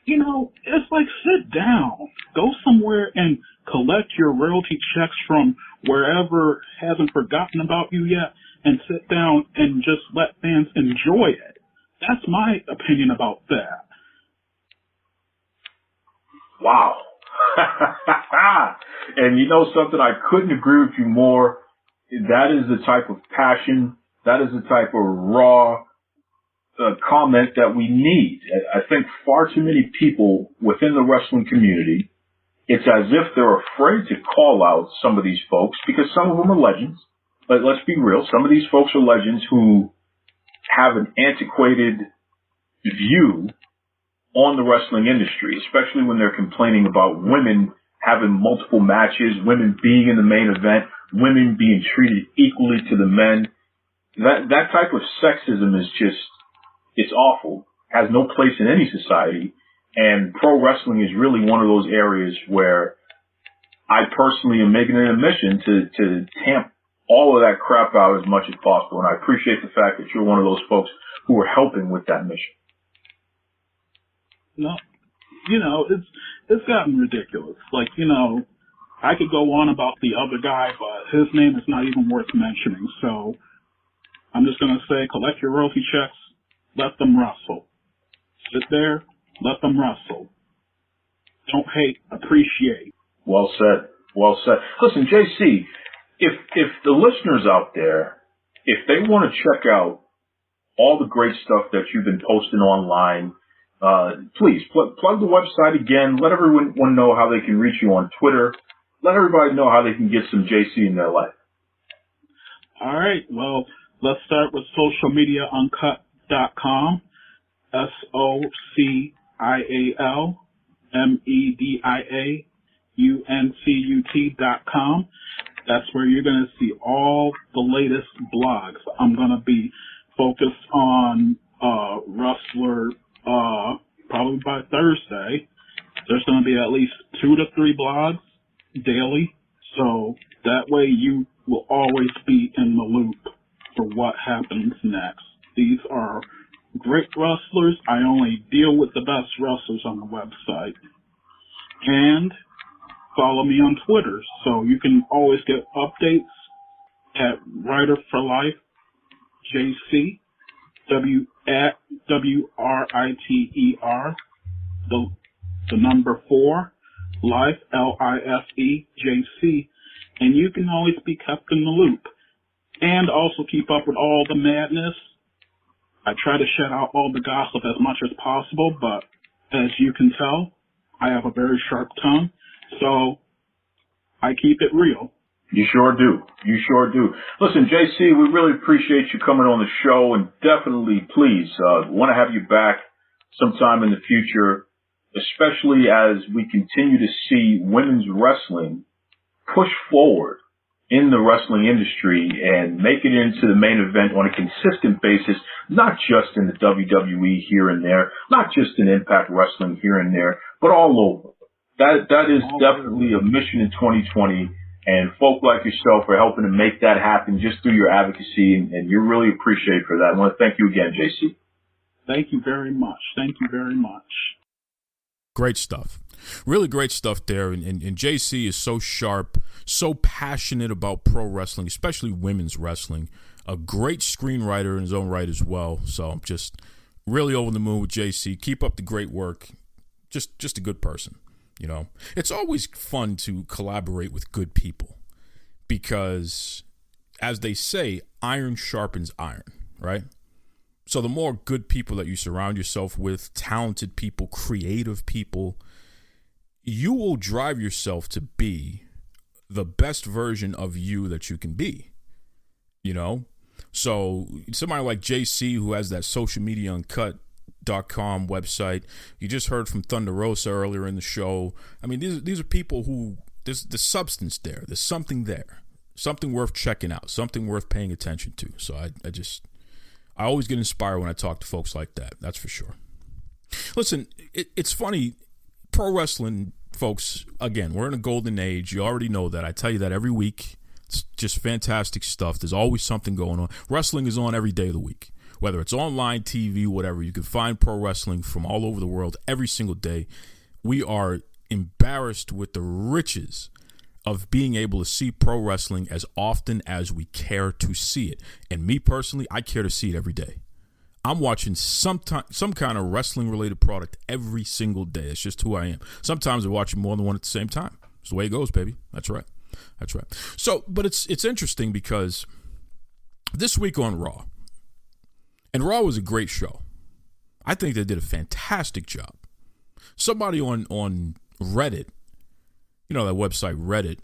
it's like, sit down, go somewhere and collect your royalty checks from wherever hasn't forgotten about you yet, and sit down and just let fans enjoy it. That's my opinion about that. Wow. And something, I couldn't agree with you more. That is the type of passion, that is the type of raw comment that we need. I think far too many people within the wrestling community, it's as if they're afraid to call out some of these folks, because some of them are legends. But let's be real, some of these folks are legends who have an antiquated view on the wrestling industry, especially when they're complaining about women having multiple matches, women being in the main event, women being treated equally to the men. That type of sexism is just, it's awful, has no place in any society, and pro wrestling is really one of those areas where I personally am making an admission to tamp all of that crap out as much as possible, and I appreciate the fact that you're one of those folks who are helping with that mission. No, it's gotten ridiculous. Like, I could go on about the other guy, but his name is not even worth mentioning, so I'm just going to say, collect your royalty checks, let them wrestle. Sit there, let them wrestle. Don't hate, appreciate. Well said. Well said. Listen, JC, if the listeners out there, if they want to check out all the great stuff that you've been posting online, please plug the website again. Let everyone know how they can reach you on Twitter. Let everybody know how they can get some JC in their life. All right. Well, let's start with socialmediauncut.com. socialmediauncut.com. That's where you're going to see all the latest blogs. I'm going to be focused on wrestler probably by Thursday. There's going to be at least 2 to 3 blogs daily, so that way you will always be in the loop for what happens next. These are great wrestlers. I only deal with the best wrestlers on the website. And follow me on Twitter, so you can always get updates at Writer for Life JC, at WRITER, the number 4, Life, LIFE, JC. and you can always be kept in the loop and also keep up with all the madness. I try to shut out all the gossip as much as possible, but as you can tell, I have a very sharp tongue, so I keep it real. You sure do. You sure do. Listen, JC, we really appreciate you coming on the show, and definitely, please, want to have you back sometime in the future, especially as we continue to see women's wrestling push forward in the wrestling industry and make it into the main event on a consistent basis, not just in the WWE here and there, not just in Impact Wrestling here and there, but all over. That is definitely a mission in 2020. And folk like yourself are helping to make that happen just through your advocacy, and you're really appreciated for that. I want to thank you again, JC. Thank you very much. Thank you very much. Great stuff. Really great stuff there. And JC is so sharp, so passionate about pro wrestling, especially women's wrestling. A great screenwriter in his own right as well. So I'm just really over the moon with JC. Keep up the great work. Just a good person. You know, it's always fun to collaborate with good people because, as they say, iron sharpens iron, right? So the more good people that you surround yourself with, talented people, creative people, you will drive yourself to be the best version of you that you can be, you know? So somebody like JC, who has that social media uncut.com website. You just heard from Thunder Rosa earlier in the show. I mean, these are people who, there's the substance there. There's something there. Something worth checking out. Something worth paying attention to. So I always get inspired when I talk to folks like that. That's for sure. Listen, it's funny. Pro wrestling, folks, again, we're in a golden age. You already know that. I tell you that every week. It's just fantastic stuff. There's always something going on. Wrestling is on every day of the week. Whether it's online, TV, whatever, you can find pro wrestling from all over the world every single day. We are embarrassed with the riches of being able to see pro wrestling as often as we care to see it. And me personally, I care to see it every day. I'm watching some kind of wrestling-related product every single day. It's just who I am. Sometimes I'm watching more than one at the same time. It's the way it goes, baby. That's right. That's right. So, but it's interesting because this week on Raw, and Raw was a great show. I think they did a fantastic job. Somebody on Reddit, you know, that website Reddit,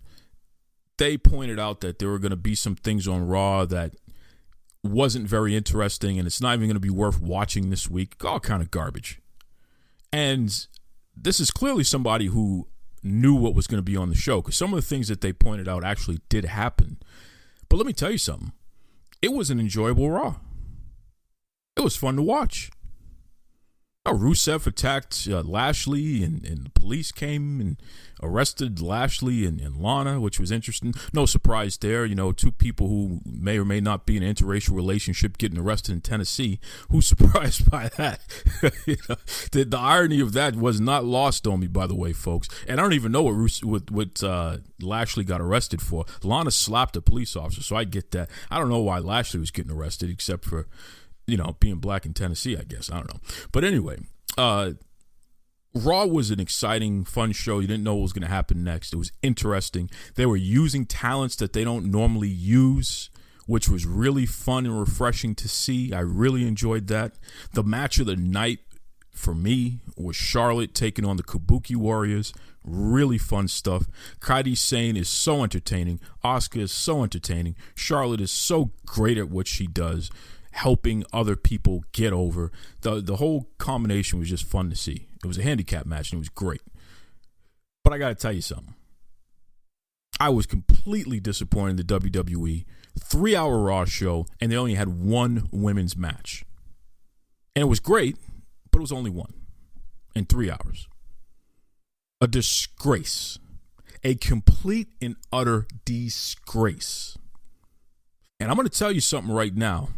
they pointed out that there were going to be some things on Raw that wasn't very interesting, and it's not even going to be worth watching this week. All kind of garbage. And this is clearly somebody who knew what was going to be on the show, because some of the things that they pointed out actually did happen. But let me tell you something. It was an enjoyable Raw. It was fun to watch. Rusev attacked Lashley, and the police came and arrested Lashley and Lana, which was interesting. No surprise there. You know, two people who may or may not be in an interracial relationship getting arrested in Tennessee. Who's surprised by that? You know, the irony of that was not lost on me, by the way, folks. And I don't even know what Lashley got arrested for. Lana slapped a police officer, so I get that. I don't know why Lashley was getting arrested, except for, you know, being black in Tennessee, I guess. I don't know. But anyway, Raw was an exciting, fun show. You didn't know what was going to happen next. It was interesting. They were using talents that they don't normally use, which was really fun and refreshing to see. I really enjoyed that. The match of the night for me was Charlotte taking on the Kabuki Warriors. Really fun stuff. Kairi Sane is so entertaining. Asuka is so entertaining. Charlotte is so great at what she does, helping other people get over. The whole combination was just fun to see. It was a handicap match, and it was great. But I got to tell you something. I was completely disappointed in the WWE 3-hour Raw show, and they only had one women's match. And it was great, but it was only one in 3 hours. A disgrace. A complete and utter disgrace. And I'm going to tell you something right now.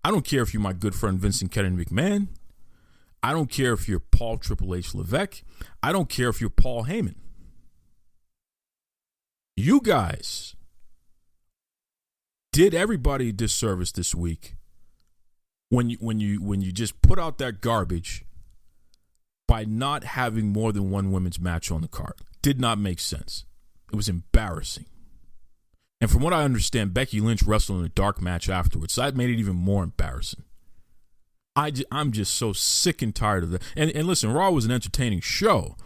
I don't care if you're my good friend Vincent Kennedy McMahon. I don't care if you're Paul Triple H Levesque. I don't care if you're Paul Heyman. You guys did everybody a disservice this week when you just put out that garbage by not having more than one women's match on the card. Did not make sense. It was embarrassing. And from what I understand, Becky Lynch wrestled in a dark match afterwards. So that made it even more embarrassing. I'm just so sick and tired of that. And listen, Raw was an entertaining show,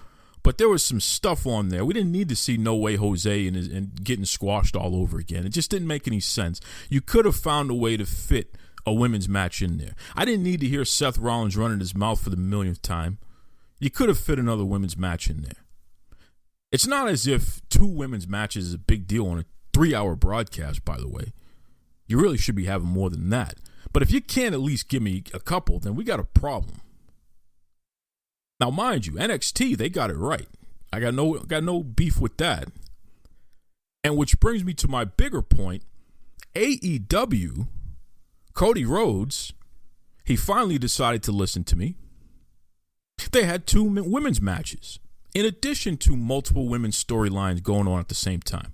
but there was some stuff on there. We didn't need to see No Way Jose and getting squashed all over again. It just didn't make any sense. You could have found a way to fit a women's match in there. I didn't need to hear Seth Rollins running his mouth for the millionth time. You could have fit another women's match in there. It's not as if 2 women's matches is a big deal on a 3-hour broadcast, by the way. You really should be having more than that. But if you can't at least give me a couple, then we got a problem. Now, mind you, NXT, they got it right. I got no beef with that. And which brings me to my bigger point. AEW, Cody Rhodes, he finally decided to listen to me. They had 2 women's matches, in addition to multiple women's storylines going on at the same time.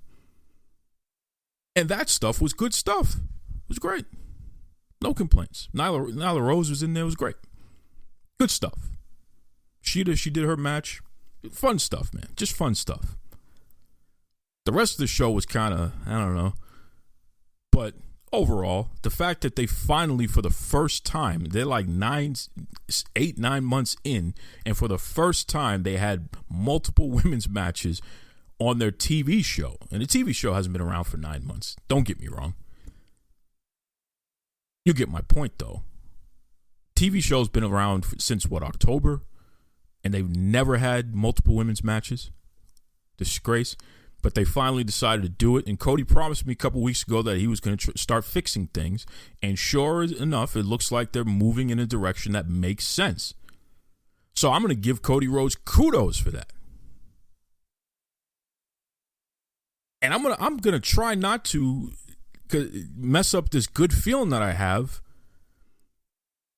And that stuff was good stuff. It was great. No complaints. Nyla Rose was in there. It was great. Good stuff. She did her match. Fun stuff, man. Just fun stuff. The rest of the show was kind of, I don't know. But overall, the fact that they finally, for the first time, they're like 8, 9 months in, and for the first time, they had multiple women's matches on their TV show. And the TV show hasn't been around for 9 months. Don't get me wrong. You get my point, though. TV show's been around since, October? And they've never had multiple women's matches. Disgrace. But they finally decided to do it. And Cody promised me a couple weeks ago that he was going to start fixing things. And sure enough, it looks like they're moving in a direction that makes sense. So I'm going to give Cody Rhodes kudos for that. And I'm gonna try not to mess up this good feeling that I have,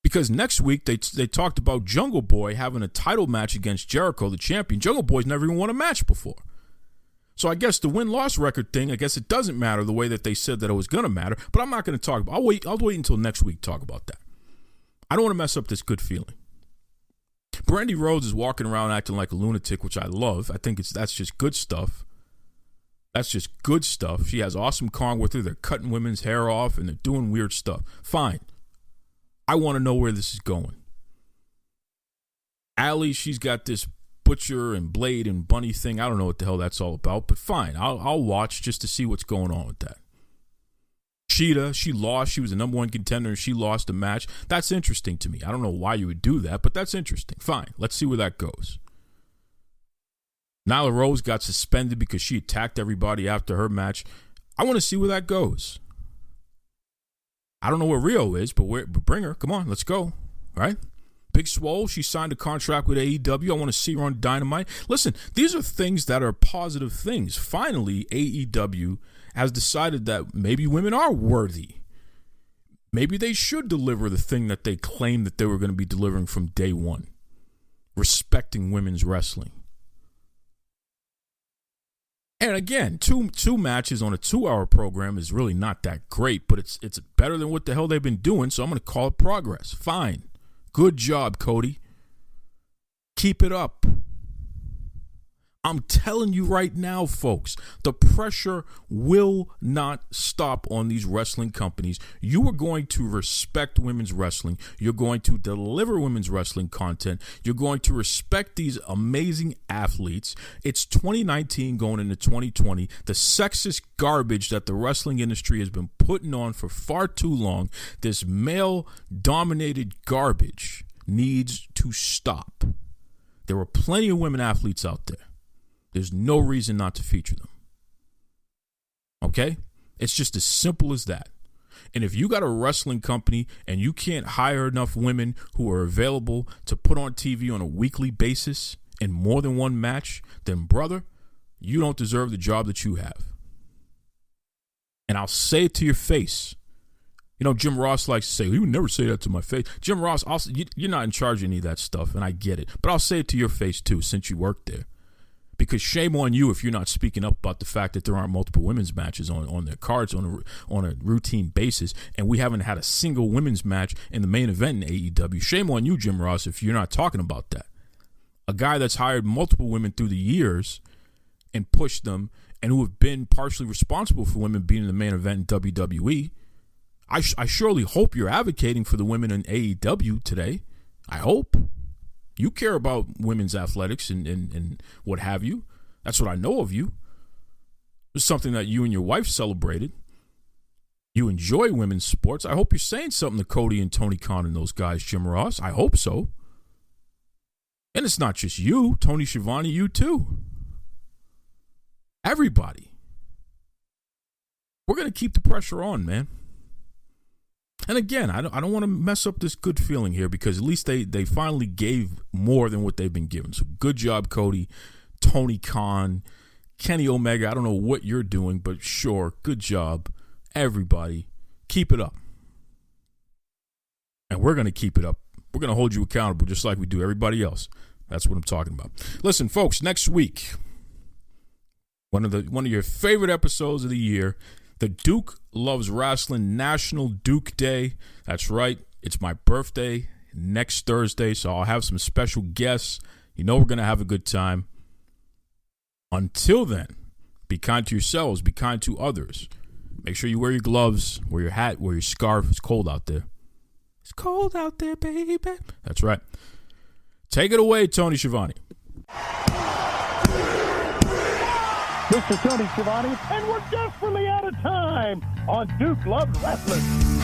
because next week they talked about Jungle Boy having a title match against Jericho, the champion. Jungle Boy's never even won a match before. So I guess the win-loss record thing, I guess it doesn't matter the way that they said that it was going to matter, but I'm not going to talk about it. I'll wait until next week to talk about that. I don't want to mess up this good feeling. Brandy Rhodes is walking around acting like a lunatic, which I love. I think that's just good stuff. That's just good stuff. She has Awesome Kong with her. They're cutting women's hair off, and they're doing weird stuff. Fine. I want to know where this is going. Allie, she's got this Butcher and Blade and Bunny thing. I don't know what the hell that's all about, but fine. I'll watch just to see what's going on with that. Cheetah, she lost. She was the number 1 contender, and she lost a match. That's interesting to me. I don't know why you would do that, but that's interesting. Fine. Let's see where that goes. Nyla Rose got suspended because she attacked everybody after her match. I want to see where that goes. I don't know where Rio is, but bring her. Come on, let's go. All right? Big Swole, she signed a contract with AEW. I want to see her on Dynamite. Listen, these are things that are positive things. Finally, AEW has decided that maybe women are worthy. Maybe they should deliver the thing that they claimed that they were going to be delivering from day one. Respecting women's wrestling. And again, two matches on a 2-hour program is really not that great, but it's better than what the hell they've been doing, so I'm going to call it progress. Fine. Good job, Cody. Keep it up. I'm telling you right now, folks, the pressure will not stop on these wrestling companies. You are going to respect women's wrestling. You're going to deliver women's wrestling content. You're going to respect these amazing athletes. It's 2019 going into 2020. The sexist garbage that the wrestling industry has been putting on for far too long, this male-dominated garbage needs to stop. There are plenty of women athletes out there. There's no reason not to feature them. Okay? It's just as simple as that. And if you got a wrestling company and you can't hire enough women who are available to put on TV on a weekly basis in more than one match, then brother, you don't deserve the job that you have. And I'll say it to your face. You know, Jim Ross likes to say, he would never say that to my face. Jim Ross, you're not in charge of any of that stuff, and I get it. But I'll say it to your face, too, since you work there. Because shame on you if you're not speaking up about the fact that there aren't multiple women's matches on their cards on a routine basis, and we haven't had a single women's match in the main event in AEW. Shame on you, Jim Ross, if you're not talking about that. A guy that's hired multiple women through the years and pushed them and who have been partially responsible for women being in the main event in WWE. I surely hope you're advocating for the women in AEW today. I hope. You care about women's athletics and what have you. That's what I know of you. It's something that you and your wife celebrated. You enjoy women's sports. I hope you're saying something to Cody and Tony Khan and those guys, Jim Ross. I hope so. And it's not just you, Tony Schiavone, you too. Everybody. We're going to keep the pressure on, man. And again, I don't want to mess up this good feeling here because at least they finally gave more than what they've been given. So good job, Cody, Tony Khan, Kenny Omega. I don't know what you're doing, but sure, good job. Everybody, keep it up. And we're going to keep it up. We're going to hold you accountable just like we do everybody else. That's what I'm talking about. Listen, folks, next week, one of your favorite episodes of the year, the Duke Loves Rasslin National Duke Day. That's right. It's my birthday next Thursday, so I'll have some special guests. You know we're going to have a good time. Until then, be kind to yourselves. Be kind to others. Make sure you wear your gloves, wear your hat, wear your scarf. It's cold out there. It's cold out there, baby. That's right. Take it away, Tony Schiavone. Mr. Tony Schiavone, and we're desperately out of time on Duke Loves Wrestling.